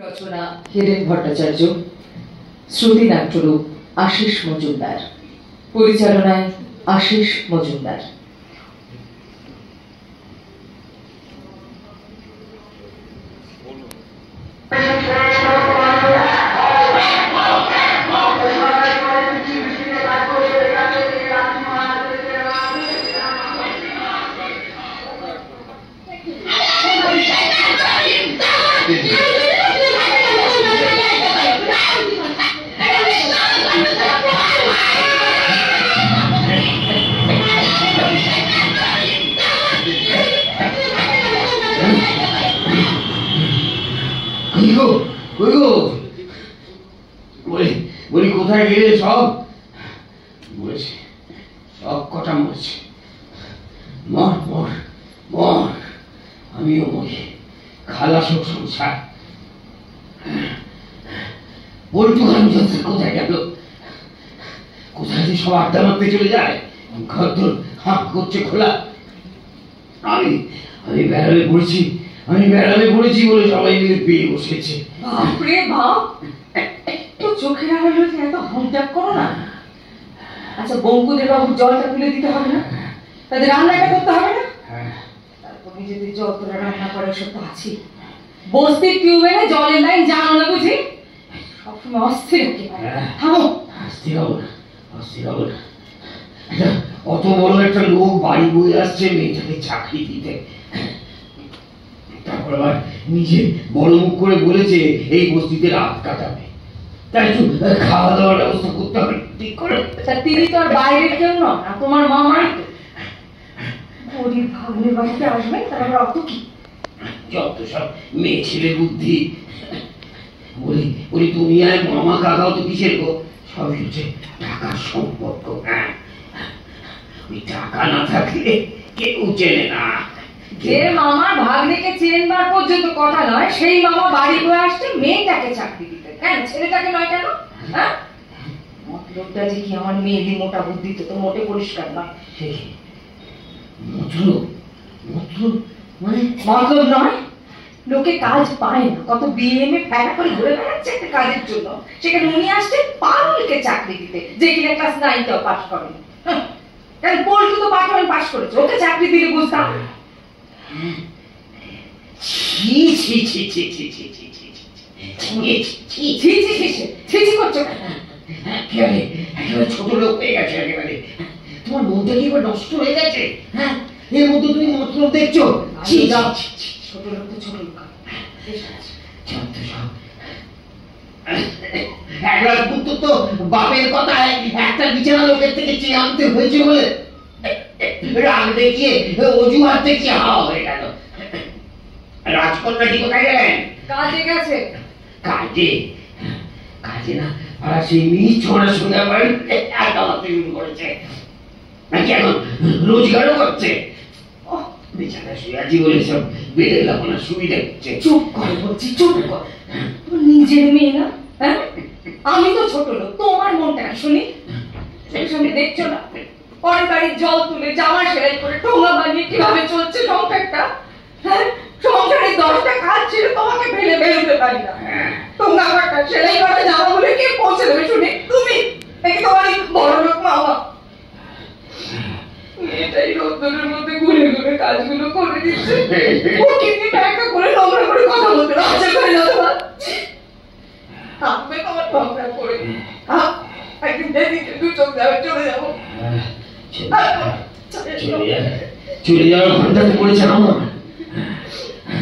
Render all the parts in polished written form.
রচনা হিরেন ভট্টাচার্য, শ্রুতি নাট্যরূপ আশিস মজুমদার, পরিচালনায় আশিস মজুমদার। কোথায় গেলে সব মরেছে, সব কটা মরেছে। মর মর মর, আমিও মরি, খালাস হোক সংসার। পল্টু গান কোথায় গেল? কোথায় যে সব আড্ডা মারতে চলে যায়, ঘর তোর হাঁক করছে খোলা। আমি আমি বেড়ালে পড়েছি, আমি বেড়ালে পড়েছি বলে সবাই মিলে পেয়ে বসেছে। বাপরে বাপ, তো চোখের আড়ালে এত হমটাক করো না। আচ্ছা, বঙ্কুদের বাবুর জলটা তুলে দিতে হবে না? তাদের রান্নাটা করতে হবে না? তারপর নিজেদের জল তোলা রান্না করে সব তো আছি। বস্তির টিউবওয়েলে জলের লাইন জানো না বুঝি? সবসময় অস্থির থামো। অস্থির হবো না, অস্থির হবো না। অত বড় একটা লোক বাড়ি বয়ে আসছে মেয়েটাকে চাকরি দিতে, তারপর আবার নিজে বড় মুখ করে বলেছে এই বস্তিতে রাত কাটাবে, তাই একটু খাওয়া দাওয়ার ব্যবস্থা করতে হবে ঠিক করে। তিনি তো আর বাইরের কেউ নন, তোমার মামাই তো। গরিব ভাগ্নের বাড়িতে আসবে, তারপর অত কি যত সব মেয়ে ছেলে বুদ্ধি। বলি বলি তুমি আর মামা কাকাও তো কিসের গো, সবই হচ্ছে টাকার সম্পর্ক। হ্যাঁ, ওই টাকা না থাকলে কেউ চেনে না। যে মামা ভাগ্নেকে চেনবার পর্যন্ত কথা নয়, সেই মামা বাড়ি বয়ে আসছে মেয়েটাকে চাকরি দিতে। কেন ছেলেটাকে নয় কেন? হ্যাঁ, মতলবটা যে কি আমার মেয়েরই মোটা বুদ্ধি তো মোটে পরিষ্কার নয়। মতলব মতলব মানে মতলব নয়, লোকে কাজ পায় না, কত বিএমএ ফেলা করে ঘুরে বেড়াচ্ছে একটা কাজের জন্য। সেখানে উনি আসছে পারুলকে চাকরি দিতে, যে কিনা ক্লাস 9 পাস করেন। কেন পল্টু তো পাঠন পাস করেছে, ওকে চাকরি দিলে বুঝতাম। ছি ছি ছি ছি ছি ছি ছি ছি ছি করছো একেবারে একেবারে ছোট লোক হয়ে গেছে একেবারে। তোমার মনটা কি এবার নষ্ট হয়ে গেছে? হ্যাঁ, এর মধ্যে তুমি মতলব দেখছো? ছোট লোক তো ছোট লোক, একবার পুত্র তো বাপের কথায় একটা বিছানা লোকের থেকে চেয়ে আনতে হয়েছে বলে রাগ দেখিয়ে অজুহাত দেখিয়ে হাওয়া হয়ে গেল। রাজকন্যাটি কোথায় গেলেন? কাজে গেছে। কাজে? কাজে না আর সেই মিছ ছোড়ার সঙ্গে আবার একা শুরু করেছে নাকি এখন রোজগারও করছে? বিছানা শুয়ে আছি বলে সব বেড়ে লাগানোর সুবিধা হচ্ছে। চুপ করে বলছি, চুপ কর। নিজের মেয়ে না? হ্যাঁ, আমি তো ছোট লোক, তোমার মনটা শুনি। সামনে দেখছো না পরের বাড়ির জল তুলে জামা সেলাই করে টোঙা বানিয়ে কিভাবে চলছে সংসারটা? হ্যাঁ, সংসারে 10টা কাজ ছিল, তোমাকে ফেলে বেরোতে পারি না। টোঙা কাটা সেলাই করা জামা বলে কে পৌঁছে দেবে শুনি? তুমি নাকি তোমার বড় লোক মামা? এটাই রোদ্দুরের মধ্যে ঘুরে ঘুরে কাজগুলো করে দিচ্ছে। ও কিন্তু একা করে নোংরা করে কথা বলতে লজ্জা করে না তোমার? থাকবে তোমার নোংরা করে। একদিন যেদিকে দু চোখ যাবে চলে যাবো। চলে যাওয়ার ঘন্টাতে পড়েছে আমার।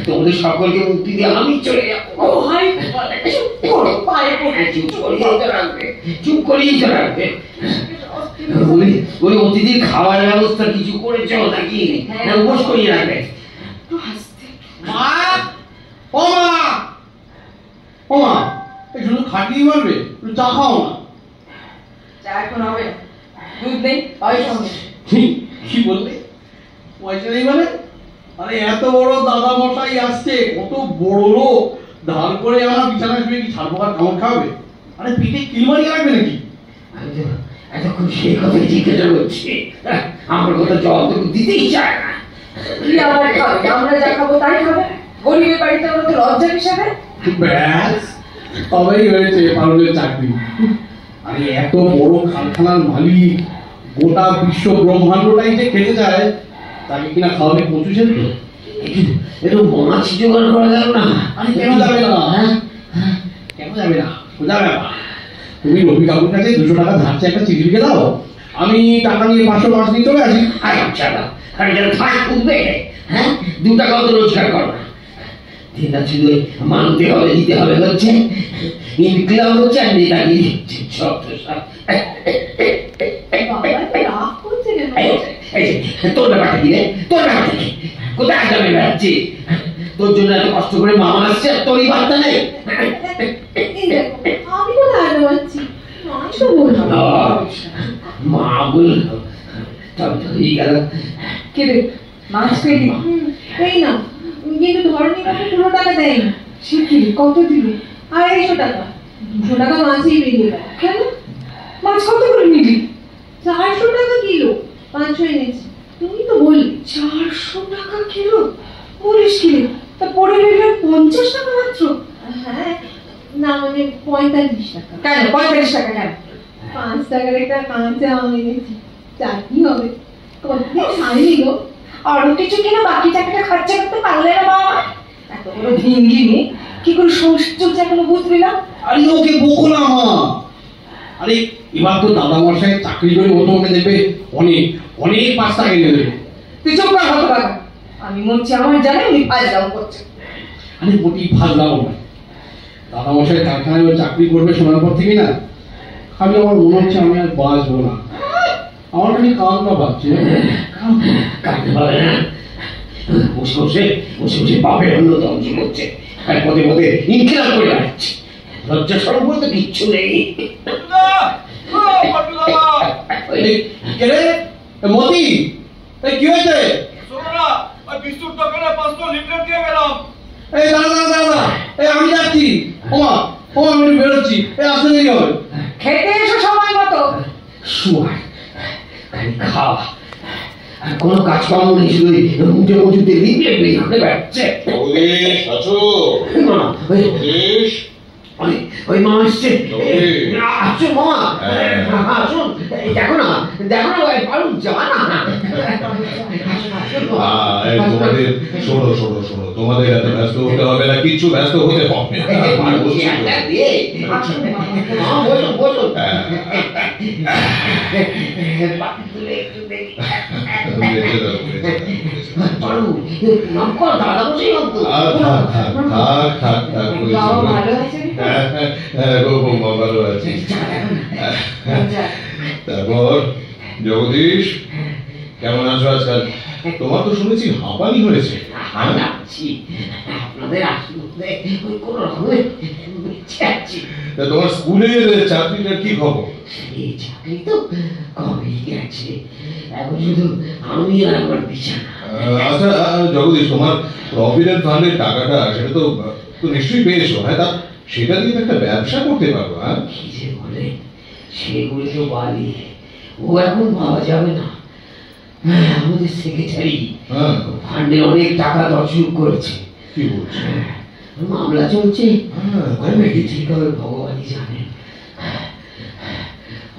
তোমাদের সকলকে মুক্তি দিয়ে আমি চলে যাবো। ও ভাই, চুপ করিয়ে তো রাখবে। ওই অতিথির খাওয়ার ব্যবস্থা কিছু করেছ নাকি? উপোস করিয়ে রাখবে। শুধু খাটিয়ে মারবে, চা খাও না। চা এখন হবে, দুধ নেই, পয়সা নেই। কি বললে? পয়সা নেই মানে? আরে এত বড় দাদা মশাই আসছে, কত বড় লোক, ধার করে আমরা বিছানায় শুয়ে কি ছাড়বো আর কামড় খাবে? আরে পিঠে কিলমারি রাখবে নাকি? এতক্ষণ সেই কথাই জিজ্ঞাসা করছি, আমার কথা জবাব দিতেই চায় না। কি আবার খাবে? আমরা যা খাবো তাই খাবে। গরিবের বাড়িতে ওরা তো লজ্জা হিসাবে। ব্যাস তবেই হয়েছে পালনের চাকরি। আরে এত বড় কারখানার মালিক, গোটা বিশ্ব ব্রহ্মাণ্ডটাই যে খেতে চায়, তাকে কিনা খাওয়াবে কচু সেদ্ধ? একটু মাছ জোগাড় করা যাবে না? আরে কেন যাবে না? কেন যাবে না? সোজা ব্যাপার। তুমি রবি কাকুর কাছে 200 টাকা ধারছে একটা চিঠি লিখে দাও, আমি টাকা নিয়ে 500 মাছ নিয়ে চলে আসি। আচ্ছা আরে যেন থাক উঠবে, হ্যাঁ 2 টাকাও তো রোজগার করো না। দিন রাত শুধু মানতে হবে, দিতে হবে হচ্ছে, ইনক্লাব হচ্ছে আর নেতাগিরি হচ্ছে, সব তো সব। রাগ করছে কেন? এই যে তোর ব্যাপারটা কি রে? তোর ব্যাপারটা কি? কোথায় যাবে বেড়াচ্ছি? তোর জন্য এত কষ্ট করে মামা আসছে, তোরই বার্তা নেই। আমি কোথায় আনতে পারছি? মাই তো বললো। মা বললো তবে তো হয়ে গেল। কে রে? মাছ পেলি? এই না, কিন্তু ধরনি কাকু পুরো টাকা দেয়নি। সে কি রে? কত দিলি? 250 টাকা। 200 টাকা মাছই বেরিয়ে গেল। কেন? মাছ কত করে নিলি? 400 টাকা কিলো, 500 এনেছি। তুমি তো বললি 400 টাকা কিলো? বলিস কি রে? তা পড়ে রইল 50 টাকা মাত্র? হ্যাঁ, না মানে 45 টাকা। কেন 45 টাকা কেন? 5 টাকার একটা কাঁচা আম এনেছি, চাটনি হবে। কতদিন খাইনি গো। আরো কিছু কিনা বাকি টাকাটা খরচা করতে পারলে না বাবা? এত বড় ভিঙ্গি নি, কি করে সংসার চলছে এখনো বুঝবি না? আরে ওকে বকো না মা। আরে এবার তো দাদা মশাই চাকরি করে ও তোমাকে দেবে অনেক অনেক 5 টাকা এনে দেবে। তুই চুপ কর হতো বাবা। আমি মরছি আমার জানে উনি ফাজলাম করছে। আরে মোটি ফাজলাম না, দাদা মশাই কারখানায় ও চাকরি করবে শোনার পর থেকে না খালি আমার মনে হচ্ছে আমি আর বাঁচবো না। আমার খালি কানটা বাজছে। কাটতে পারে না, বসে বসে বসে বসে বাপের অন্য ধ্বংস করছে, আর পদে পদে ইনকিলাব করে বেড়াচ্ছে। লজ্জা সরম বলতে কিচ্ছু নেই। এই, কে রে? এ মতি, এই কি হয়েছে? এই দাঁড়া দাঁড়া দাঁড়া, এই আমি যাচ্ছি। ওমা ওমা আমি একটু বেরোচ্ছি, এই আসতে দেরি হবে। খেতে এসো সময় মতো। শুয়ার খালি খাওয়া আর কোনো কাজকর্ম নেই, শুধু মুখে মজুতে লিপলে বের করে বেড়াচ্ছে। ওই মা আসছে, আসুন মামা, আসুন, দেখো না দেখো না, পারুন যাওয়া না। তোমাদের শোনো শোনো শোনো, তোমাদের এত ব্যস্ত হতে হবে না, কিছু ব্যস্ত হতে হবে না। বলুন বলুন, দাদা বসে বাবা ভালো আছে? ভালো আছি। তারপর জগদীশ কেমন আছো আজকাল? তোমার তো শুনেছি হাঁপানি হয়েছে। আপনাদের আশীর্বাদে ওই কোনো রকমে বেঁচে আছি। তা তোমার স্কুলের চাকরিটার কি খবর? এই চাকরি তো কবেই গেছে, এখন শুধু আমি আর আমার বিছানা। আচ্ছা জগদীশ, তোমার প্রভিডেন্ট ফান্ডের টাকাটা সেটা তো তো নিশ্চয়ই পেয়েছো, হ্যাঁ? তা সেটা দিয়ে একটা ব্যবসা করতে পারো। হ্যাঁ, কি যে বলে, সেগুলো তো বাড়ি, ও এখন পাওয়া যাবে না। আমাদের সেক্রেটারি ফান্ডে অনেক টাকা দর্শন করেছে। কি বলছো? মামলা চলছে, ঠিক হবে ভগবানই জানেন।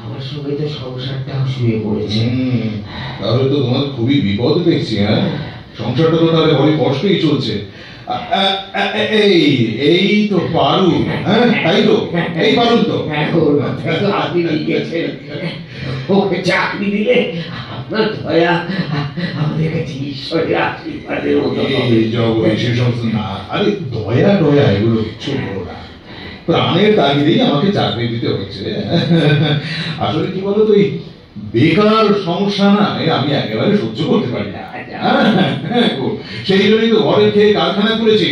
আমার সঙ্গে তো সংসারটাও শুয়ে পড়েছে। তাহলে তো তোমার খুবই বিপদ দেখছি। হ্যাঁ, সংসারটা তো তাহলে অনেক কষ্টই চলছে। এই তো পারুল, হ্যাঁ তাই তো, এই পারুল তো। আপনি লিখেছেন ওকে চাকরি দিলে আপনার দয়া আমাদের কাছে ঈশ্বরের আশীর্বাদের মতো। সে সমস্ত না, আরে দয়া দয়া এগুলো কিচ্ছু বলো না, প্রাণের তাগিদেই আমাকে চাকরি দিতে হচ্ছে। আসলে কি বলতো, এই বেকার সমস্যা না আমি একেবারে সহ্য করতে পারি না। সেই জন্যই তো ঘরে খেয়ে কারখানা করেছি।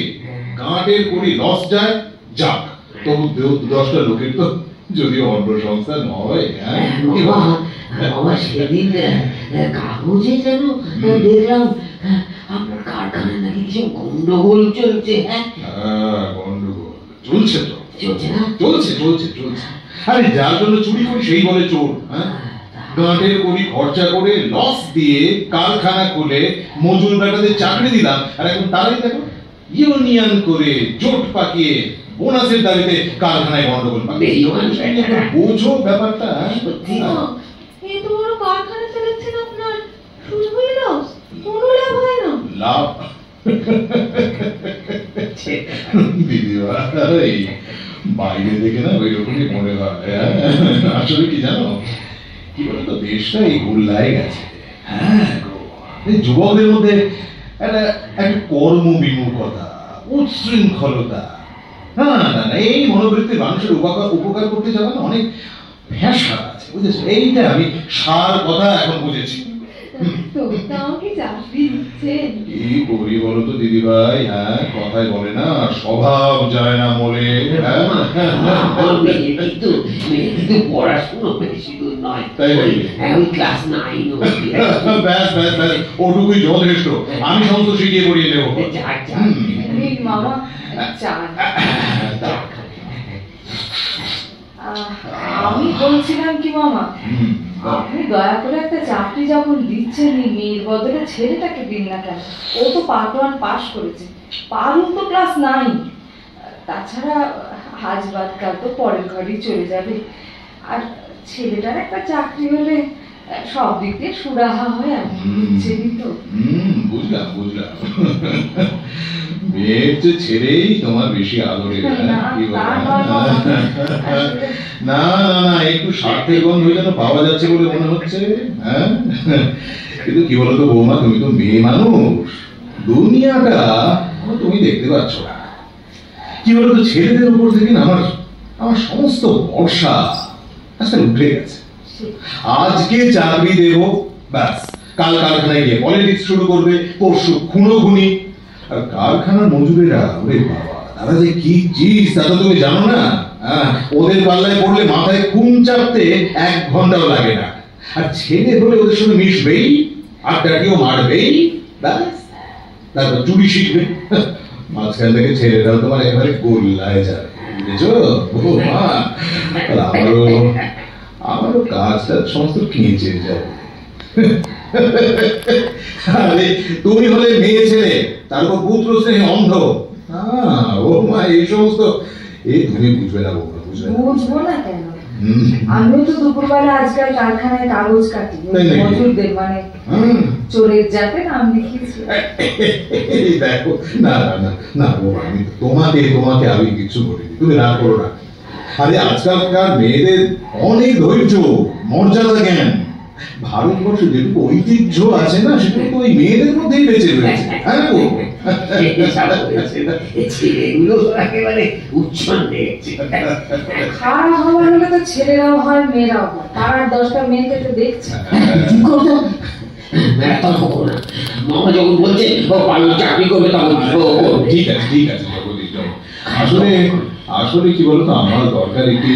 কাঁটের করি লস যায় যাক, তবু 10টা লোকের তো যদিও অন্য সংস্থা নয়। আমার সেদিন কাগজে যেন দেখলাম আপনার কারখানায় নাকি কিছু গন্ডগোল চলছে। হ্যাঁ, গন্ডগোল চলছে তো, চলছে না? চলছে চলছে চলছে। আরে যার জন্য চুরি করি সেই বলে চোর। হ্যাঁ, গাঁটের করি খরচা করে লস দিয়ে কারখানা খুলে মজুর বেটাদের চাকরি দিলাম, আর এখন তারাই দেখো ইউনিয়ন করে জোট পাকিয়ে বোনাসের দাবিতে কারখানায় গন্ডগোল বোঝো ব্যাপারটা। এই তো বড় কারখানা চালাচ্ছেন আপনার, শুধুই লস, কোনো লাভ হয় না। লাভ দিদিভাই বাইরে দেখে না ওই রকমই মনে হয়। আসলে কি জানো, কি বলতো, দেশটা এই গোল্লায় গেছে। হ্যাঁ, এই যুবকদের মধ্যে একটা কর্মবিমুখতা, উচ্ছৃঙ্খলতা, এই মনোবৃত্তির মানুষের উপকার করতে যাওয়া না অনেক ভেসা আছে, বুঝেছো? এইটা আমি সার কথা এখন বুঝেছি। কি করি বলো তো দিদিভাই? হ্যাঁ, কথাই বলে না, স্বভাব যায় না মরে। কিন্তু পড়াশোনা বেশি দূর নয়, তাই এখন ক্লাস 9 ব্যাস ব্যাস ব্যাস, ওটুকুই যথেষ্ট। আমি সমস্ত শিখিয়ে পড়িয়ে নেবো। মামা চা। আমি বলছিলাম কি মামা, আপনি দয়া করে একটা চাকরি যখন দিচ্ছেন, মেয়ের বদলে ছেলেটাকে দিন না কেন? ও তো পার্ট 1 পাস করেছে, পারুল তো ক্লাস 9। তাছাড়া আজ বাদ কাল তো পরের ঘরেই চলে যাবে। আর ছেলেটার একটা চাকরি হলে সব দিক দিয়ে সুরাহা হয়। আর বুঝছেনই তো। বুঝলাম বুঝলাম। মেয়ের যে ছেলেই তোমার বেশি আদরের। না না না, একটু স্বার্থের গন্ধ যেন পাওয়া যাচ্ছে বলে মনে হচ্ছে। হ্যাঁ, কিন্তু কি বলতো বৌমা, তুমি তো মেয়ে মানুষ, দুনিয়াটা তুমি দেখতে পাচ্ছ না। কি বলতো, ছেলেদের উপর থেকে আমার সমস্ত ভরসা আজকাল উঠে গেছে। আজকে চাকরি দেবো, ব্যাস কাল কারখানায় গিয়ে পলিটিক্স শুরু করবে, পরশু খুনোখুনি। আর কারখানার মজুরেরা, ওরে বাবা, তারা যে কি চিজ তা তো তুমি জানো না। ওদের পাল্লায় পড়লে মাথায় খুন চাপতে 1 ঘন্টাও লাগে না। আর ছেলে হলে ওদের সঙ্গে মিশবেই, আড্ডাটিও মারবেই, ব্যাস তারপর চুরি শিখবে। মাঝখান থেকে ছেলেরাও তোমার একেবারে গোল্লায় যাবে, বুঝেছো? আমারও কাজটা সমস্ত খেঁচে যাবে। আরে তুমি হলে মেয়ে ছেলে, তারপর পুত্র স্নেহে অন্ধ। ও মা, এই সমস্ত তুমি বুঝবে না বৌমা, বুঝবো না কেন? আমিও তো দুপুরবেলা আজকাল কারখানায় কাগজ কাটি, মজুরদের মানে চোরের যাতে নাম লিখিয়েছি। দেখো, না না না না বৌমা, আমি তোমাকে আমি কিছু বলিনি, তুমি না করো না। আরে আজকালকার মেয়েদের অনেক ধৈর্য, মর্যাদা জ্ঞান, ভারতবর্ষে যেটুকু ঐতিহ্য আছে না, সেটুকু ওই মেয়েদের মধ্যেই বেঁচে রয়েছে। হ্যাঁ গো, ছেলেগুলো একেবারে উচ্ছন্নে। খারাপ হওয়ার হলে তো ছেলেরাও হয়, মেয়েরাও হয়। তার 10টা মেয়েকে তো দেখছি। মামা যখন বলছে চাকরি করবে তখন ঠিক আছে ঠিক আছে। আসলে কি বলতো, আমার দরকার একটি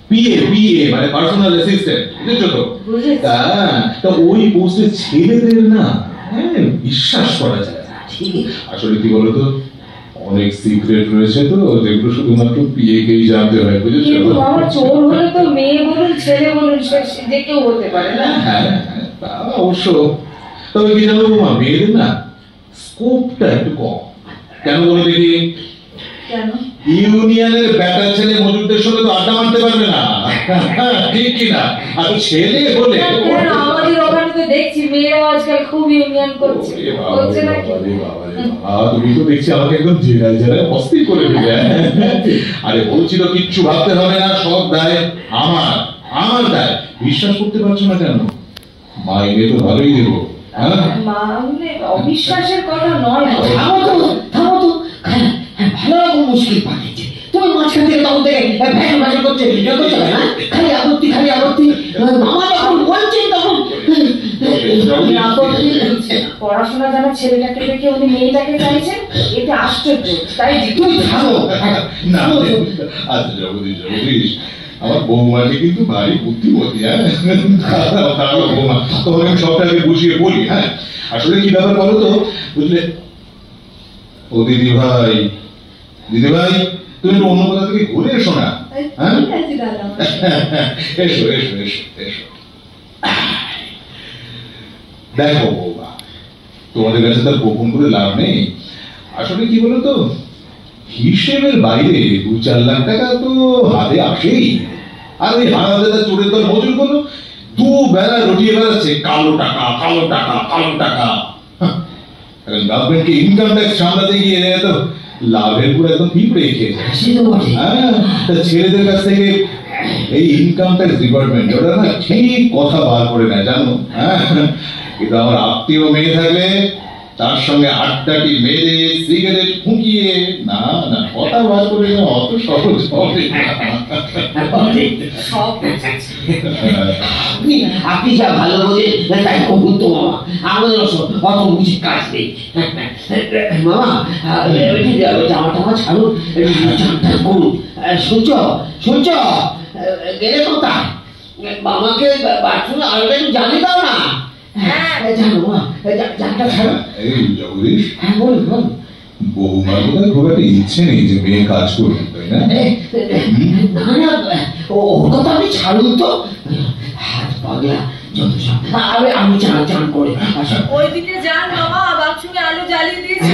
পিএ মানে পার্সোনাল অ্যাসিস্ট্যান্ট, বুঝেছো তো? তা ওই পোস্টে ছেলেদের না বিশ্বাস করা যায়। আসলে কি বলতো, অনেক সিক্রেট রয়েছে তো, যেগুলো শুধুমাত্র পিএ কেই জানতে হয়, বুঝেছো? আমার চোর হলে তো মেয়ে বলুন ছেলে বলুন যে কেউ হতে পারে না। হ্যাঁ, তা অবশ্য। তবে কি জানো বৌমা, মেয়েদের না স্কোপটা একটু কম। কেন বলো দেখি? কেন? ইউনিয়নের বেটা ছেলে মজুরদের সঙ্গে তো আড্ডা মারতে পারবে না, ঠিক কিনা? আর ছেলে হলে আমাদের ওখানে তো দেখছি মেয়েরাও আজকাল খুব ইউনিয়ন করছে। তুমি তো দেখছি আমাকে একদম জেরায় জেরায় অস্থির করে দিলে। আরে বলছি তো, কিচ্ছু ভাবতে হবে না, সব দায় আমার দায়। বিশ্বাস করতে পারছো না কেন? মাইনে তো ভালোই দেবো। অবিশ্বাসের কথা নয়। থামো তো, ভালো মুশকিল পাঠিয়েছে। তুমি মাঝখান থেকে তখন থেকে ভ্যান ভাষা করছে, না খালি আপত্তি। মামা যখন বলছেন তখন পড়াশোনা জানা ছেলেটাকে দেখে উনি মেয়েটাকে চাইছেন, এটা আশ্চর্য। তাই তুমি থামো না। আচ্ছা জগদীশ, আমার বৌমাটি কিন্তু ভারী বুদ্ধিমতী। বৌমা, তোমাকে আমি সবটাকে বুঝিয়ে বলি। হ্যাঁ, আসলে কি ব্যাপার বলো তো, বুঝলে? ও দিদি ভাই, তুমি অন্য কোথা থেকে ঘুরে এসো না। হ্যাঁ, এসো এসো এসো এসো। দেখো বৌমা, তোমাদের কাছে তার গোপন করে লাভ নেই। আসলে কি বলতো, হিসেবের বাইরে 2-4 লাখ টাকা তো হাতে আসেই। আর ওই হারাদাদা চোরের দল মজুর গুলো দুবেলা রটিয়ে বেড়াচ্ছে কালো টাকা কালো টাকা কালো টাকা। গভর্নমেন্টকে ইনকাম ট্যাক্স সামলাতে গিয়ে তো লাভের পুরো একদম পিঁপড়ে খেয়েছে। ছেলেদের কাছ থেকে এই ইনকাম ট্যাক্স ডিপার্টমেন্ট ওরা না ঠিক কথা বার করে নেয় জানো। কিন্তু আমার আত্মীয় মেয়ে থাকলে তার সঙ্গে আড্ডাটি মেরে সিগারেট ফুঁকিয়ে না না কথা বার করে নেওয়া অত সহজ হবে না। আপনি যা ভালো বোঝেন তাই কবুল তো মামা, আমাদের অত বুঝি কাজ নেই। মামা জামা টামা ছাড়ুন, করুন। শুনছ শুনছ গেলে কোথায়? মামাকে বাথরুমে আলোটা একটু জ্বালিয়ে দাও না। জানো মা, জানটা ছাড়ো। এই জগদীশ, হ্যাঁ বলুন বলুন। বৌমার বোধহয় খুব একটা ইচ্ছে নেই যে মেয়ে কাজ করবে, তাই না? না না, ওর কথা আপনি ছাড়ুন তো। হাত পাগলা যত সব। আমি চান করে ওইদিকে যান মামা, বাথরুমে আলো জ্বালিয়ে দিয়েছি।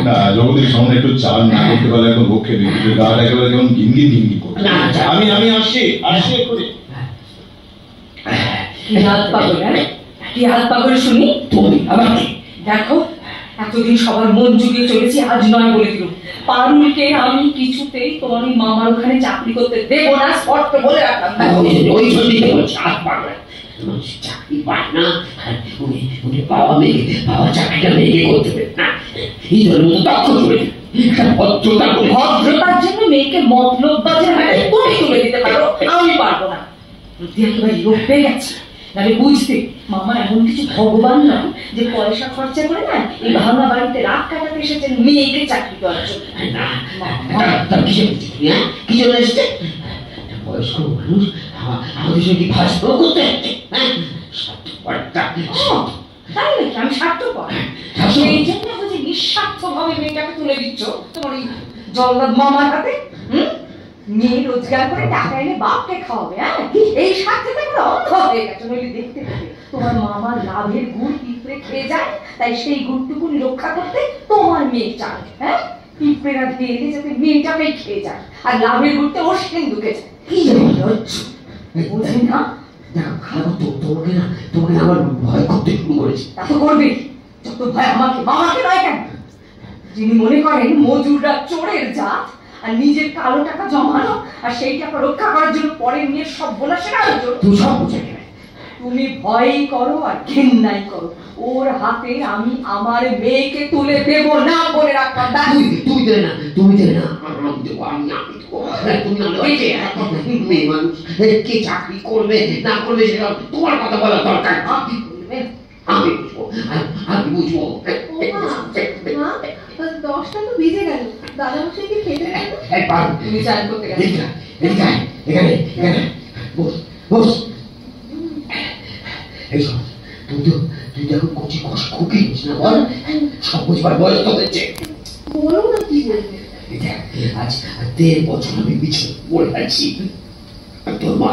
না জগদীশ, সামনে একটু চান না করতে পারলে এখন পক্ষে নেই, গাটা একেবারে যেমন গিনগিন গিনগিন করছে। আমি আসছি এক্ষুনি। কি হাত পাগল, কি হাত পাগল শুনি তুমি আবার কি? দেখো, এতদিন সবার মন জুগিয়ে চলেছি, আজ নয় বলে দিল। পারুলকে আমি কিছুতেই তোমার ওই মামার ওখানে চাকরি করতে দেবো না, স্পষ্ট বলে রাখলাম। ওই জন্যই বলছি হাত পাগলা। চাকরি পায় না, উনি বাবা মেয়েকে, বাবা চাকরিটা মেয়েকে করতে দেবে না। এই জন্য দক্ষ করে ভদ্রতার জন্য মেয়েকে মতলব বাজে হাতে তুমি তুলে দিতে পারো, আমি পারবো না। একেবারে লোক পেয়ে গেছে। তাহলে বুঝতে মামা এমন কিছু ভগবান না যে পয়সা খরচা করে না এই ভাঙা বাড়িতে রাত কাটাতে এসেছেন মেয়েকে চাকরি করার জন্য। কি জন্য এসেছে? বয়স্ক মানুষ আমাদের সঙ্গে ভাষণ করতে হচ্ছে। তাই নাকি? আমি স্বার্থপর, সেই জন্য বুঝি নিঃস্বার্থ ভাবে মেয়েটাকে তুলে দিচ্ছ তোমার ওই জল্লাদ মামার হাতে। মেয়ে রোজগার করে টাকা এনে বাপকে খাওয়াবে, এই স্বার্থে তো অন্ধ হয়ে গেছে। নইলে দেখতে পেতে তোমার মামার লাভের গুড় পিঁপড়ে খেয়ে যায়, তাই সেই গুড়টুকুনি রক্ষা করতে তোমার মেয়ে চায়। পিঁপড়েরা ধেয়ে যাতে মেয়েটাকেই খেয়ে যায়, আর লাভের গুড়টা ওর সিন্ধুকে যায়। কি বুঝি না? তোমাকে না আমার ভয় করতে শুরু করেছে। তা তো করবে, যত ভয় আমাকে, মামাকে নয় কেন? যিনি মনে করেন মজুররা চোরের জাত, আর নিজের কালো টাকা জমানো আর সেই টাকা রক্ষা করার জন্য পরের মেয়ের সব বলাসের আয়োজন। তুই সব বুঝে নেবে। তুমি ভয়ই করো আর ঘেন্নাই করো, ওর হাতে আমি আমার মেয়েকে তুলে দেব না বলে রাখলাম। তুমি দেবে না, তুমি দেবে না, আমি দেবো, আমি দেবো। তুমি মেয়ে মানুষ, কে চাকরি করবে না করবে সেটা তোমার কথা বলার দরকার। আমি বুঝবো, আমি বুঝবো। 10টা তো বেজে গেল, দাদামশাইকে খেতে তুমি চান করতে গেলে এখানে বস বস। তুই দেখো কচি খুকি না, বল সব বুঝবার বয়স তো হচ্ছে। বলো না কি বলবে। আজ 1.5 বছর আমি পিছনে পড়ে আছি। তোর মা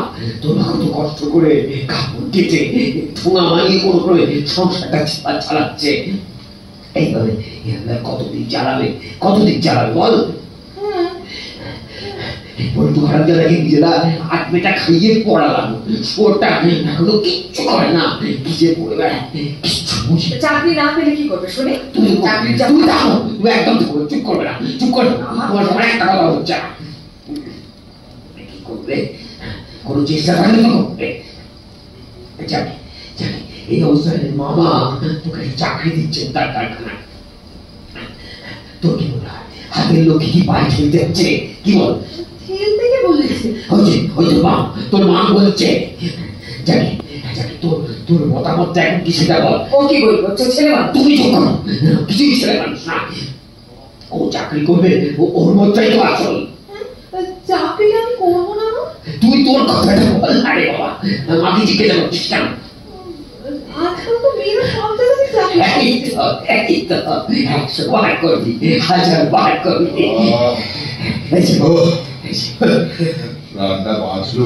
কত কষ্ট করে কাপড় কেটে ঠোঙা মানিয়ে কোনো করে সংসারটা চালাচ্ছে। এইভাবে কতদিন চালাবে বল? নিজেরা হাত মেটা খাইয়ে পড়ালাম, ওটা এখনো কিচ্ছু করে না, কি যে পড়ে বেড়ায় কিচ্ছু বুঝে। চাকরি না পেলে কি করবে শুনে? তুমি একদম চুপ করবে না, চুপ করবে না। আমার তোমার একটা কথা হচ্ছে না, কি করবে? কোনো চেষ্টা থাকলে তো করবে। জানি এই অবস্থায় মামা তোকে চাকরি দিচ্ছেন তার কারখানায়। তোর কি মনে হয় হাতের লোকে কি পায়ে ঠেলতে হচ্ছে? কি বল? ঠেলতে কে বলেছে? তোর মা বলছে। জানি তোর মতামতটা এখন কি সেটা বল। ও কি বলবো? ছেলে মানুষ, তুমি তো করো কিছুই ছেলে মানুষ না। ও চাকরি করবে, ওর মতটাই তো আসল। চাকরি আমি করবো না। তুই তোর কথাটা বল। আরে বাবা, মাকে জিজ্ঞাসা করছিস কেন? আজকাল তো মেয়েরা সব জায়গায় চাকরি তো 100 বার করবি, 1000 বার করবি। প্রাণটা বাঁচলো।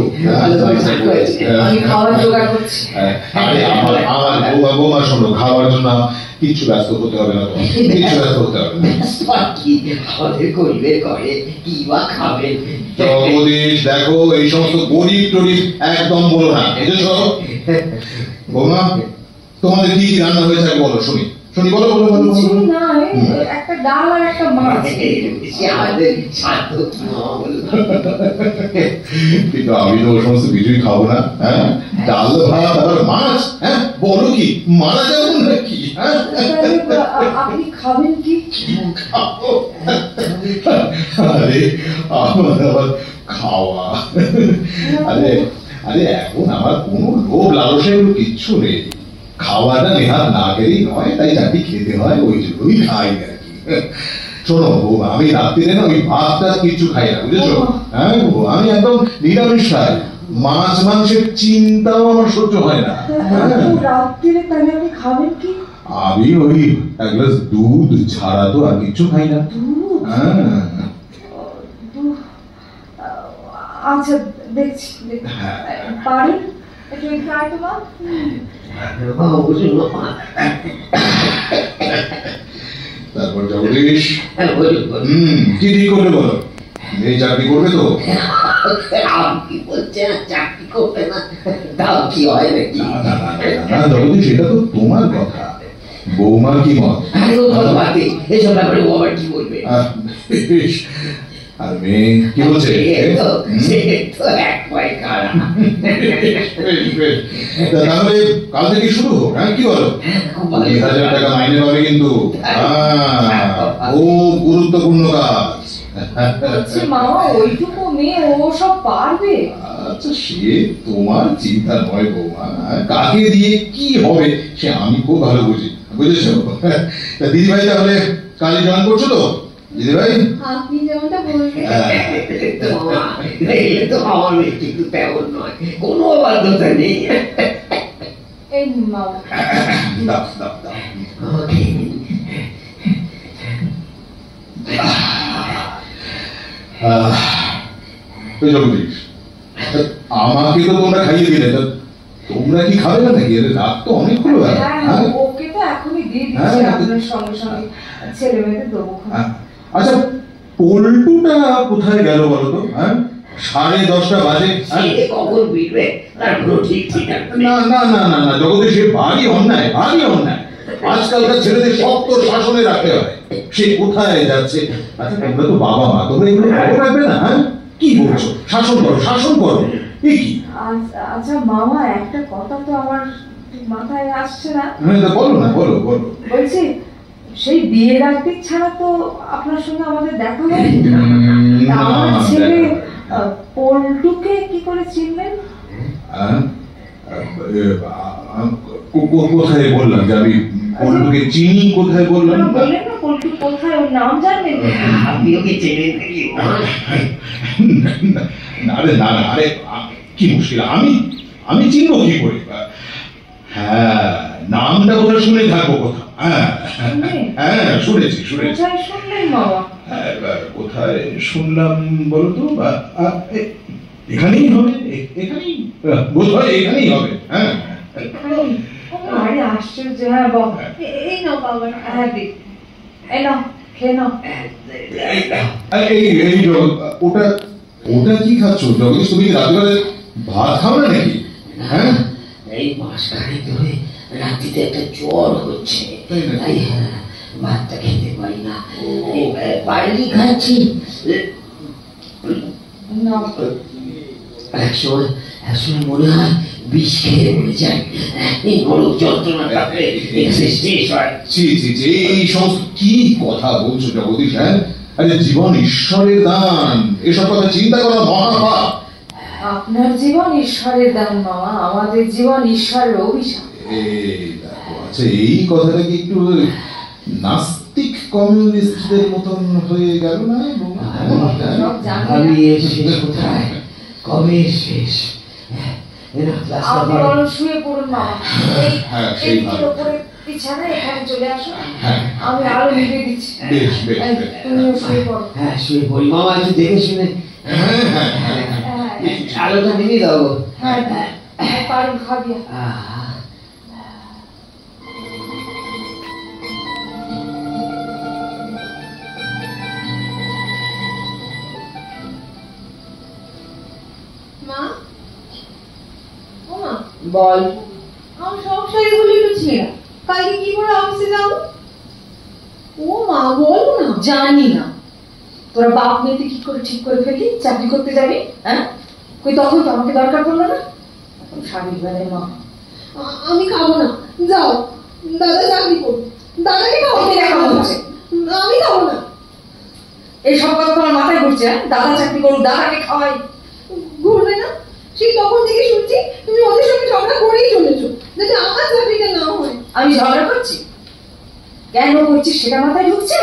আমি খাওয়ার জোগাড় করছি। আরে আমার বৌমা শোনো, খাওয়ার জন্য কিচ্ছু ব্যস্ত হতে হবে না, তোমার কিচ্ছু ব্যস্ত হতে হবে না। কি আমাদের গরিবের ঘরে কি বা খাবেন? জগদীশ দেখো, এই সমস্ত গরিব টরিব একদম বলো না, বুঝেছো? বৌমা, তোমাদের কি কি রান্না হয়েছে আগে বলো, শুনি শুনি, বলো বলো বলো বলো। কিছু নাই, একটা ডাল আর একটা মাছ। আমাদের সাধ্য কি বল? কিন্তু আমি তো ওই সমস্ত কিছুই খাবো না। হ্যাঁ, ডাল ভাত আর মাছ, হ্যাঁ বলো কি মারা যাবো নাকি? হ্যাঁ, আপনি খাবেন কি? খাবো। আরে আমার আবার খাওয়া, আরে আরে এখন আমার কোনো লোভ লালসা এগুলো কিচ্ছু নেই। খাওয়াটা নেহাত না খেলেই নয়, তাই যাকে খেতে হয় ওই জন্যই খাই আর কি। শোনো বৌমা, আমি রাত্রিরে না ওই ভাত টাত কিছু খাই না, বুঝেছো? হ্যাঁ আমি একদম নিরামিষ খাই, মাছ মাংসের চিন্তাও আমার সহ্য হয় না। রাত্রিরে তাহলে আপনি খাবেন কি? আমি ওই এক গ্লাস দুধ ছাড়া তো আর কিছু খাই না। হ্যাঁ, আচ্ছা দেখছি, পারেন একটু ট্রাই তো মা। তারপর জগদীশ কি ঠিক করবে বলো? এই চাকরি করবে তো? কি বলছে চাকরি করবে না? তাও কি হয় নাকি? না জগদীশ, এটা তো তোমার কথা, বৌমার কি মত? এসব ব্যাপারে ও আবার কি বলবে? আর মেয়ে কি বলছে? তাহলে কাল থেকে শুরু হোক, হ্যাঁ কি বলো? 20,000 টাকা মাইনে পাবে কিন্তু, খুব গুরুত্বপূর্ণ কাজ। মামা ওইটুকু মেয়ে ও সব পারবে? আচ্ছা সে তোমার চিন্তা নয় বৌমা, কাকে দিয়ে কি হবে সে আমি খুব ভালো বুঝি, বুঝেছো? দিদি ভাই তাহলে কাজে জয়েন করছো তো? দিদি ভাই আপনি যেমনটা বলবেন। তো আমার মেয়ে কিন্তু তেমন নয়, কোনো বাধ্যতা নেই। এই মামা দাও দাও দাও। জগদীশ, আমাকে তো তোমরা খাইয়ে দিলে, তোমরা কি খাবে না নাকি? রাত তো অনেক হলো। ওকে তো এখনই দিয়ে দিচ্ছি, আপনার সঙ্গে সঙ্গে ছেলে মেয়েদের দেবো। আচ্ছা পল্টুটা কোথায় গেল বলো তো? হ্যাঁ 10:30 বাজে, কখন ফিরবে তার কোনো ঠিক ঠিকানা নেই। না না না না না জগদীশ, ভারী অন্যায়, ভারী অন্যায়। আজকালকার ছেলেদের শক্ত শাসনে রাখতে হয়, সে কোথায় যাচ্ছে? আচ্ছা তোমরা তো বাবা মা, তোমরা এগুলো খবর রাখবে না? হ্যাঁ কি বলছো? শাসন করো, শাসন করো। কি আচ্ছা মামা, একটা কথা তো আমার মাথায় আসছে না। বলো না, বলো বলো। বলছি সেই বিয়ের আগের ছাড়া তো আপনার সঙ্গে আমাদের দেখা হয়নি। আমার ছেলে পল্টুকে কি করে চিনবেন? কোথায় বললাম যে আমি পল্টুকে চিনি? কোথায় বললাম? বললেন না পল্টু কোথায়, ওর নাম জানবেন? আপনি ওকে চেনেন নাকি? না রে না না, আরে কি মুশকিল, আমি চিনবো কি করে? হ্যাঁ নামটা কোথায় শুনে থাকবো কোথাও। হ্যাঁ হ্যাঁ শুনেছি শুনেছি। কোথায় শুনলেন মামা? কোথায় শুনলাম বলো তো? এখানেই হবে, এখানেই বোধ হয়, এখানেই হবে। হ্যাঁ আরে আশ্চর্য। হ্যাঁ বল। এই নাও বাবা। হ্যাঁ দিক, এই নাও খেয়ে নাও। এই ওটা ওটা কি খাচ্ছ জগদীশ? তুমি কি রাত্রিবেলা ভাত খাও না নাকি? হ্যাঁ এই মাসখানেক ধরে রাত্রিতে একটা জ্বর হচ্ছে, তাই ভাতটা খেতে পারি না, বাইরেই খাচ্ছি। একসময় মনে হয় বিষ খেয়ে মরে যায়, এই নরক যন্ত্রণাটাকে শেষ হয়। এই সমস্ত কি কথা বলছো জগদীশ? হ্যাঁ আরে জীবন ঈশ্বরের দান, এসব কথা চিন্তা করা মহাপাপ। আপনার জীবন ঈশ্বরের দান মামা, আমাদের জীবন ঈশ্বরের অভিশাপ। আচ্ছা এই কথাটা কি একটু নাস্তিক কমিউনিস্টদের মতন হয়ে গেল না? আমি শেষ কোথায়, কবে শেষ? আপনি বরং শুয়ে পড়ুন মামা, এই উপরে বিছানা, এখানে চলে আসুন, আমি আলো নিভিয়ে দিচ্ছি। তুমিও শুয়ে পড়ো। হ্যাঁ শুয়ে পড়ি মামা, একটু দেখে শুনে। আলোটা নিয়ে দাও। হ্যাঁ পারুল খাবি? মা, ও মা, বল। আমার সব শাড়িগুলি একটু ছেঁড়া, কালকে কি করে অফিসে যাবো? ও মা, বলো না। জানি না, তোরা বাপ মেয়েতে কি করে ঠিক করে ফেলি চাকরি করতে যাবি? হ্যাঁ, কই তখন তো আমাকে দরকার পড়লো না। এখন শাড়ির বেলায় মা। আমি খাবো না, যাও, দাদা চাকরি করুন, দাদাকে খাওয়াতে দেখা হচ্ছে। আমি খাবো না। এই সব কথা তোমার মাথায় ঘুরছে? দাদা চাকরি করুক, দাদাকে খাওয়াই। ঘুরবে না? সেই তখন থেকে শুনছি তুমি ওদের সঙ্গে ঝগড়া করেই চলেছো যাতে আমার চাকরিটা না হয়। আমি ঝগড়া করছি? কেন করছিস সেটা মাথায় ঢুকছে?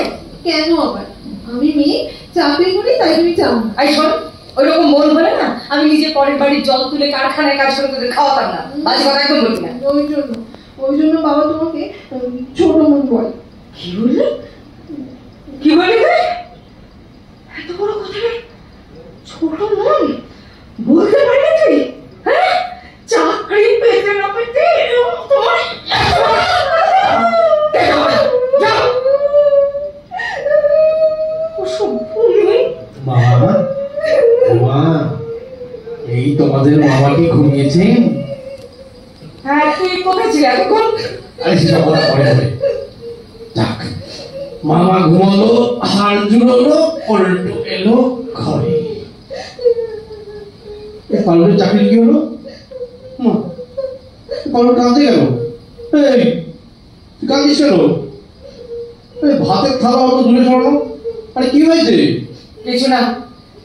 কেন আবার? আমি মেয়ে, চাকরি করি, তাই তুমি চাও না? আই শোন, ওইরকম মন হলে না আমি নিজে পরের বাড়ির জল তুলে কারখানায় কাজ করে তোদের খাওয়াতাম না। বাজে কথা একদম বলবি না। ওই জন্য বাবা তোমাকে ছোট মন বলে। কি বললি? কি বললি তুই? এত বড় কথা ছোট মন বলতে পারলি তুই? হ্যাঁ, চাকরি পেতে না পেতে তোমার এই তোমাদের বাবা কি ঘুমিয়েছেন? হ্যাঁ, তুই কোথায় ছিলি এতক্ষণ? আরে সেসব কথা পরে হবে। যাক, মামা ঘুমালো, হাড় জুড়লো, পল্টু এলো ঘরে। পালুর চাকরি কি হলো? মা, পালু কাঁদতে গেল। এই কাঁদিস কেন? ভাতের থালা অত দূরে সরানো। আরে কি হয়েছে? কিছু না,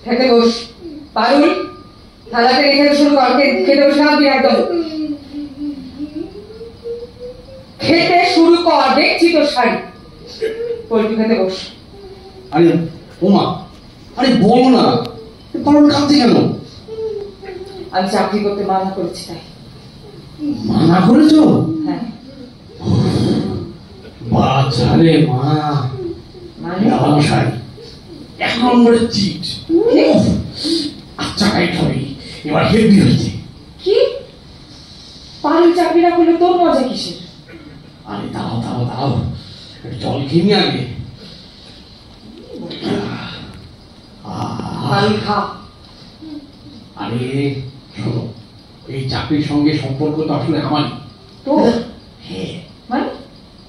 খেতে বস। পারুল, থালাতে রেখে শুরু কর। খেতে বস না তুই একদম। খেতে শুরু কর, দেখছি তোর শাড়ি। পল্টু খেতে বস। আরে ওমা, আরে বলো না, পালুর কাঁদতে কেন? আমি চাকরি করতে মানা করেছি তাই। মানা করেছো? হ্যাঁ। বাচ্চারে মা, মানে মশাই 1 নম্বরের চিট। আচ্ছা রাইট হবে, এবার হেভি হয়েছে। কি? পারুল চাকরি না করলে তোর মজা কিসের? আরে দাও দাও দাও, একটু জল খেয়ে নিয়ে আগে। পারুল খা। আরে শোনো, এই চাকরির সঙ্গে সম্পর্ক তো আসলে আমারই। তো হ্যাঁ, মানে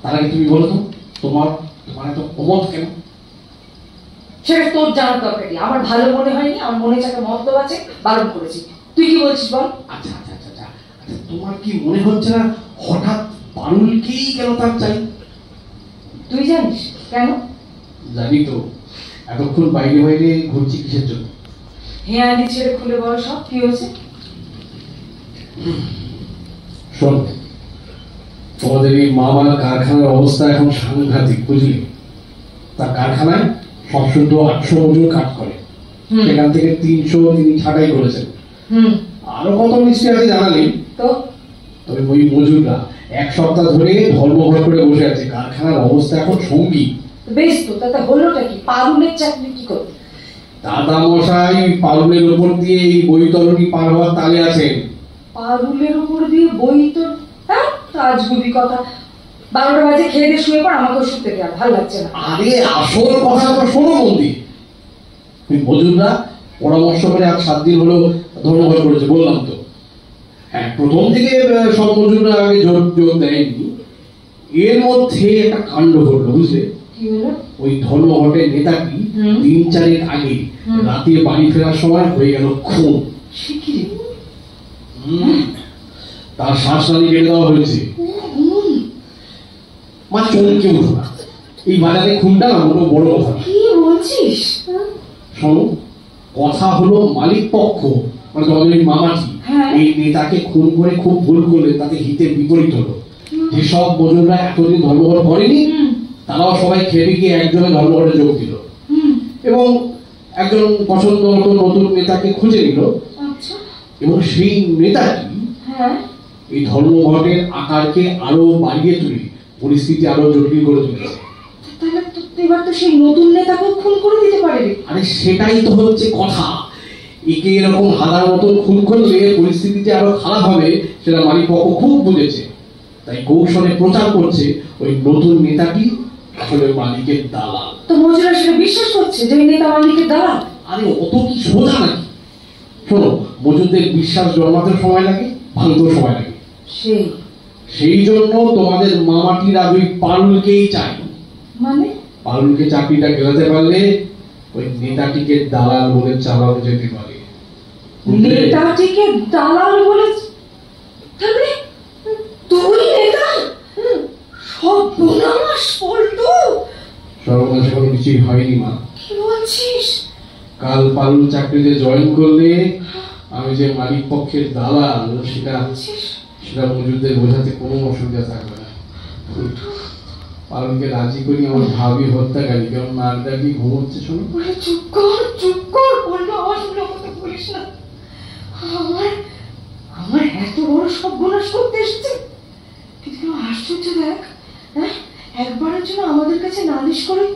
তার আগে তুমি বলো তো, তোমার তোমার এত অমত কেন? সেটা তোর জানার দরকার কি? আমার ভালো মনে হয়নি, আমার মনে চাকে মতলব আছে, বারণ করেছি। তুই কি বলছিস বল? আচ্ছা আচ্ছা আচ্ছা আচ্ছা, তোমার কি মনে হচ্ছে না হঠাৎ পারুলকেই কেন তার চাই? তুই জানিস কেন? জানি তো, এতক্ষণ বাইরে বাইরে ঘুরছি কিসের জন্য? হ্যাঁ, আনি ছেড়ে খুলে বল সব কি হয়েছে। শোন, তোমাদের এই মামার কারখানার অবস্থা এখন সাংঘাতিক, বুঝলি? তার কারখানায় 700-800 মজুর কাজ করে, সেখান থেকে 300 তিনি ছাঁটাই করেছেন। আরো কত মিষ্টি আছে জানা নেই। তো তবে ওই মজুররা 1 সপ্তাহ ধরে ধর্মঘট করে বসে আছে। কারখানার অবস্থা এখন সঙ্গী। বেশ, তো তাতে হলোটা কি? পারুলের চাকরি কি করবে? দাদা মশাই পালনের উপর দিয়ে এই বৈতরণী পার হওয়ার তালে আছেন। পারুলের উপর দিয়ে বই তো? হ্যাঁ, আজগুবি কথা। 12টা বাজে খেয়ে দিয়ে শুয়ে পর, আমাকে শুতে দেওয়া ভালো লাগছে না। আরে আসল কথা শোনো মন্দি। মজুররা পরামর্শ করে আজ 7 দিন হলো ধর্মঘট করেছে, বললাম তো। হ্যাঁ, প্রথম থেকে সব মজুররা আগে জোর দেয়নি। এর মধ্যে একটা কাণ্ড ঘটলো, বুঝলে? কি হলো? ওই ধর্মঘটের নেতাটি 3-4 আগে রাতে বাড়ি ফেরার সময় হয়ে গেল খুন। তার শ্বাসনালী কেটে দেওয়া হয়েছে। মানে চমকে উঠো না, এই বাজারে খুনটা না কোনো বড় কথা না। কি বলছিস? শোনো, কথা হলো মালিক পক্ষ মানে তোমাদের মামাজি এই নেতাকে খুন করে খুব ভুল করলে তাতে হিতে বিপরীত হলো। যেসব মজুররা এতদিন ধর্মঘট করেনি তারাও সবাই খেপে গিয়ে একজনে ধর্মঘটে যোগ দিল এবং একজন পছন্দ মতো নতুন নেতাকে খুঁজে নিল। এবং সেই নেতাটি এই ধর্মঘটের আকারকে আরো বাড়িয়ে তুলে পরিস্থিতি আরো জটিল করে তুলেছে। তাহলে তো এবার তো সেই নতুন নেতাকে খুন করে দিতে পারে। আরে সেটাই তো হচ্ছে কথা। একে এরকম হাদার মতন খুন করলে পরিস্থিতি যে আরো খারাপ হবে সেটা মালিক পক্ষ খুব বুঝেছে, তাই কৌশলে প্রচার করছে ওই নতুন নেতাটি আসলে মালিকের দালাল। তো মজুরা সেটা বিশ্বাস করছে যে এই নেতা মালিকের দালাল? আরে অত কি সোজা নাকি? শোনো, মজুরদের বিশ্বাস জন্মাতে সময় লাগে, ভাঙতেও সময় লাগে। সেই জন্য তোমাদের মামাটির আজ ওই পারুলকেই চাই। মানে? পারুলকে চাকরিটা গেলাতে পারলে ওই নেতাটিকে দালাল বলে চালানো যেতে পারে। নেতাটিকে দালাল বলে? তাহলে তুই নেতা? সর্বনাশ পল্টু! সর্বনাশ কোনো কিছুই হয়নি মা। কি বলছিস? কাল পারুল চাকরিতে জয়েন করলে আমি যে মালিক পক্ষের দালাল সেটা মজুরদের বোঝাতে কোনো অসুবিধা থাকবে না। পারুলকে রাজি করি আমার ভাবি হত্যাকারী কেমন মারটা কি ঘুমোচ্ছে শোনো। চুপ কর বললো, আমার কথা বলিস না। আমার এত বড় সর্বনাশ করতে এসেছে। কিন্তু আশ্চর্য দেখ, হ্যাঁ, একবারের জন্য আমাদের কাছে নালিশ করে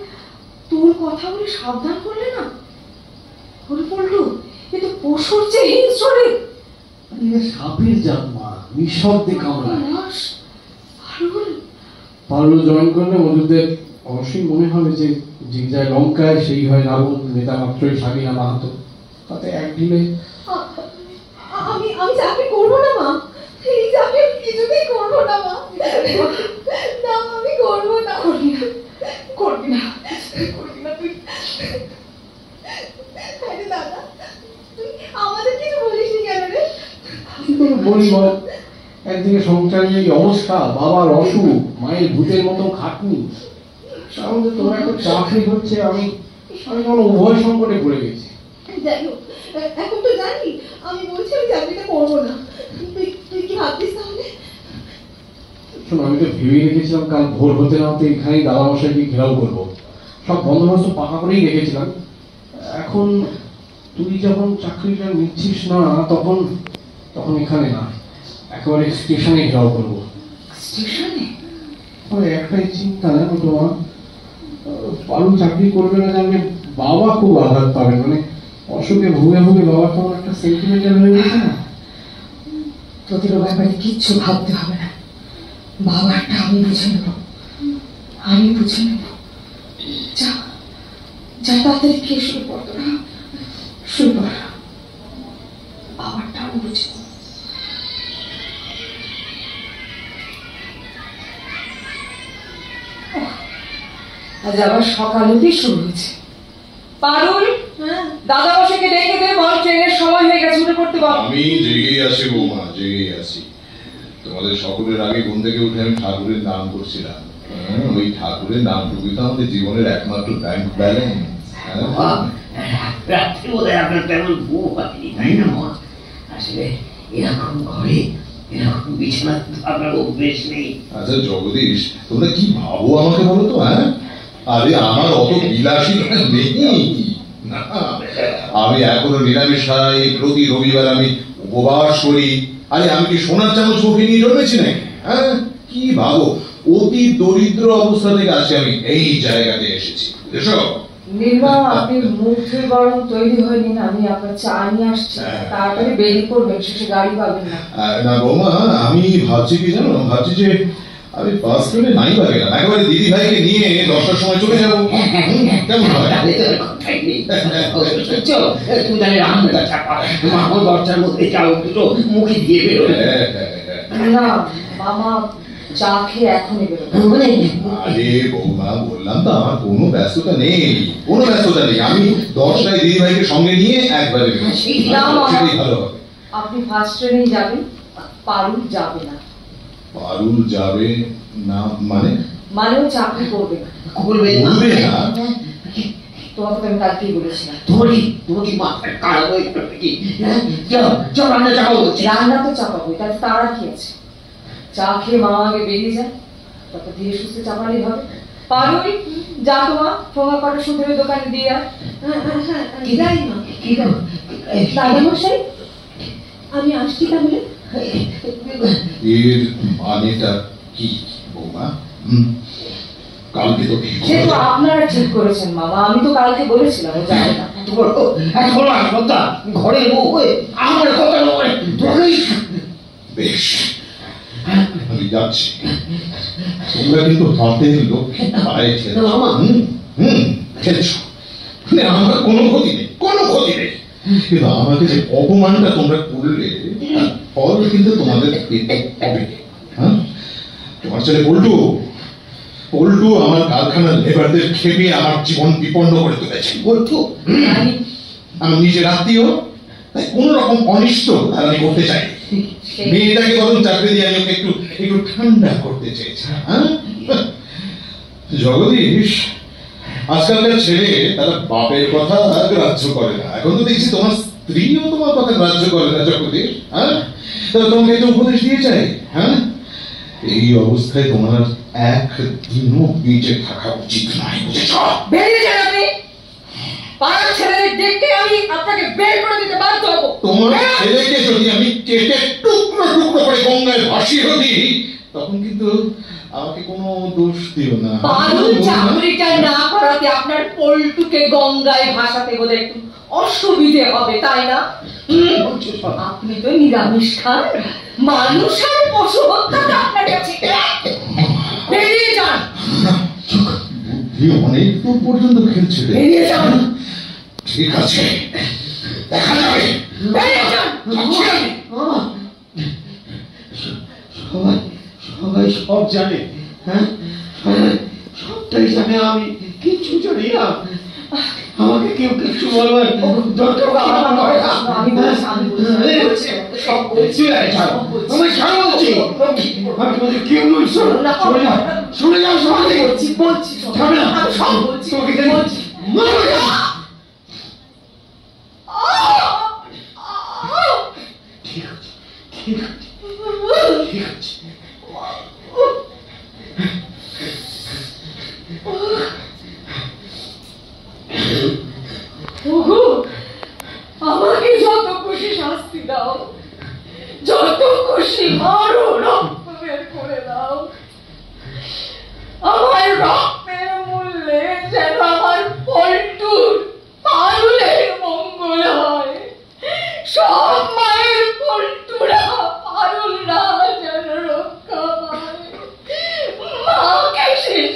তোর কথা বলে সাবধান করলে না। ওরে পল্টু, এ তো পশুর চেয়ে হিংস্র রে। সাপের জাত মা, নিঃশব্দে কামড়ায়। পারুল পারুল জয়েন করলে মজুরদের অবশ্যই মনে হবে যে যে যায় লঙ্কায় সেই হয় রাবণ, নেতা মাত্রই স্বাধীনা মাহাতো। তাতে এক ঢিলে আমি চাকরি করবো না মা, এই চাকরি কিছুতেই করবো না মা। না আমি করবো না। করবি না তুই। আরে দাদা, তুই আমাদের কিছু বলিসনি কেন রে? কি করে বলি বল? একদিকে সংসার নিয়ে এই অবস্থা, বাবার অসুখ, মায়ের ভূতের মতো খাটনি, সামনে তোমার একটা চাকরি হচ্ছে, আমি কোনো উভয় সংকটে পড়ে গেছি। যাই হোক, এখন তো জানি আমি বলছি আমি চাকরিটা করবো না। তুই কি ভাবছিস তাহলে? শোনো, আমি তো ভেবেই রেখেছিলাম কাল ভোর হতে না হতে এখানেই দাদা মশাইকে ঘেরাও করবো। সব বন্দোবস্ত পাকা করেই রেখেছিলাম। এখন তুই যখন চাকরিটা নিচ্ছিস না, তখন এখানে না, একেবারে স্টেশনে ঘেরাও করবো। স্টেশনে? একটাই চিন্তা, জানো তোমার, পারুল চাকরি করবে না জানলে বাবা খুব আঘাত পাবেন। মানে অসুখে ভুগে বাবা তোমার একটা সেন্টিমেন্টাল হয়ে গেছে না। তোদের ও ব্যাপারে কিচ্ছু ভাবতে হবে না, বাবারটা আমি বুঝে নেব। যা তাড়াতাড়ি খেয়ে শুরু কর, বাবারটা আমি বুঝে নেব। আজ আবার সকাল হতেই শুরু হয়েছে। পারুল, দাদা বসাকে ডেকে দে, বল ট্রেনের সময় হয়ে গেছে, উঠে পড়তে বল। আমি জেগেই আছি বৌমা, জেগেই আছি। তোমাদের সকলের আগে ঘুম থেকে উঠে আমি ঠাকুরের নাম করছিলাম। ওই ঠাকুরের নামটুকুই তো আমাদের জীবনের একমাত্র ব্যাংক ব্যালেন্স। রাত্রে বোধহয় আপনার তেমন বউ পাতিনি, তাই না মা? আসলে এরকম ঘরে এরকম বিছানা আপনার অভ্যেস নেই। আচ্ছা জগদীশ, তোমরা কি ভাবো আমাকে বলো তো? আরে আমার অত বিলাসী নেই না, আমি এখনো নিরামিষ খাই, প্রতি রবিবার আমি উপবাস করি। আরে আমি কি সোনার চামচ মুখে নিয়ে জন্মেছি নাকি? কি ভাবো, অতি দরিদ্র অবস্থা থেকে আজকে আমি এই জায়গাতে এসেছি, বুঝেছো? নির্মা, আপনি মুখ ধুয়ে গরম তৈরি হয়নি না, আমি আপনার চা নিয়ে আসছি, তাড়াতাড়ি বেরিয়ে পড়বেন, শেষে গাড়ি পাবেন না। না বৌমা, আমি ভাবছি কি জানো, ভাবছি যে আমি বাস ট্রেনে নাই বা গেলাম, একেবারে দিদি ভাইকে নিয়ে 10টার সময় চলে যাবো। কেমন হয়? তুমি তাহলে রান্নাটা চাপা, মামা দরজার মধ্যে চাও দুটো মুখে দিয়ে বেরো। না মামা, চা খেয়ে এখনই বেরোবে। আরে বৌমা, বললাম তো আমার কোনো ব্যস্ততা নেই। আমি 10টায় দিদি ভাইকে সঙ্গে নিয়ে একবারে বেরোবো, সেটাই ভালো হবে। আপনি ফার্স্ট ট্রেনেই যাবেন, পারুল যাবে না। পারুল যাবে না মানে ও চাকরি করবে না। করবে না? তোমাকে তো আমি কালকেই বলেছিলাম। তোমাকে মাথায় কাড়া হয়ে কি? চল রান্না চাপাবো। রান্না তো চাপাবো, তাতে তারা কি আছে? চা খেয়ে মামা আগে বেরিয়ে যায়, তারপর ধীরে সুস্থে চাপালেই হবে। পারুল, যা তোমার ঠোঙা কটা সুন্দরের দোকানে দিয়ে আয়। যাই মা। দাদা মশাই, আমি আসছি তাহলে। এর মানেটা কি বৌমা? কালকে তো ঠিক সে তো আপনারা ঠিক করেছেন মামা, আমি তো কালকে বলেছিলাম ও যাবে না। ঘরের বউ হয়ে আমার কথা নয়, বেশ, আমি যাচ্ছি। তোমরা কিন্তু হাতের লক্ষ্মী পায়ে খেলো। খেলেছ, আমার কোনো ক্ষতি নেই, কোনো ক্ষতি নেই, কিন্তু আমাকে যে অপমানটা তোমরা করলে ফল কিন্তু তোমাদের পেতে হবে। হ্যাঁ, তোমার ছেলে পল্টু পল্টু আমার কারখানার লেবারদের খেপিয়ে আমার জীবন বিপন্ন করে তুলেছে। বলতো আমি নিজের আত্মীয়, তাই কোন রকম অনিষ্ট আর আমি করতে চাই। মেয়েটাকে বরং চাকরি দিয়ে আমি ওকে একটু একটু ঠান্ডা করতে চেয়েছি। হ্যাঁ, জগদীশ, আজকালকার ছেলে তারা বাপের কথা গ্রাহ্য করে না। এখন তো দেখছি তোমার স্ত্রীও তোমার কথা গ্রাহ্য করে না জগদীশ। হ্যাঁ, তোমাকে তো উপদেশ দিয়ে চাই। হ্যাঁ, এই অবস্থায় তোমার একদিনও বেঁচে থাকা উচিত নয়, বুঝেছ? বেরিয়ে যান আপনি, পাড়ার ছেলেদের দেখে আমি আপনাকে বের করে দিতে বাধ্য হবো। তোমার ছেলেকে যদি আমি কেটে টুকরো টুকরো করে গঙ্গায় ভাসিয়ে দিই, তখন কিন্তু আমাকে কোনো দোষ দিও না। পারুল চাকরিটা না করাতে আপনার পল্টুকে গঙ্গায় ভাসাতে বলে একটু অসুবিধে হবে, তাই না? আপনি তো নিরামিষ খান, মানুষ আর পশু হত্যাটা আপনার কাছে। বেরিয়ে যান, বুদ্ধি অনেক দূর পর্যন্ত খেলছে। বেরিয়ে যান, ঠিক আছে, দেখা যাবে। বেরিয়ে যান। সবাই সবাই সব জানে। হ্যাঁ, সবটাই জানে, আমি কিচ্ছু জানি না। আমাকে কেউ কিচ্ছু বলবার দরকার নয়। আমি বলছি, আমি বলছি, সব বলছি, সব বলছি। আমি ছাড় বলছি, আমি তোমাদের কেউ নই। শুনে যাও, শুনে যাও, সবাই বলছি, বলছি, যাবে না। আমি সব বলছি, তোমাকে বলছি। ঠিক আছে, ঠিক আছে, ঠিক আছে। ওগো, আমাকে যত খুশি শাস্তি দাও, যত খুশি মারো, রক্ত বের করে দাও। আমার রক্তের মূল্যে যেন আমার পল্টুর পারুলের মঙ্গল হয়। সব মায়ের পল্টুরা পারুলরা যেন রক্ষা পায়। মাকে শেষ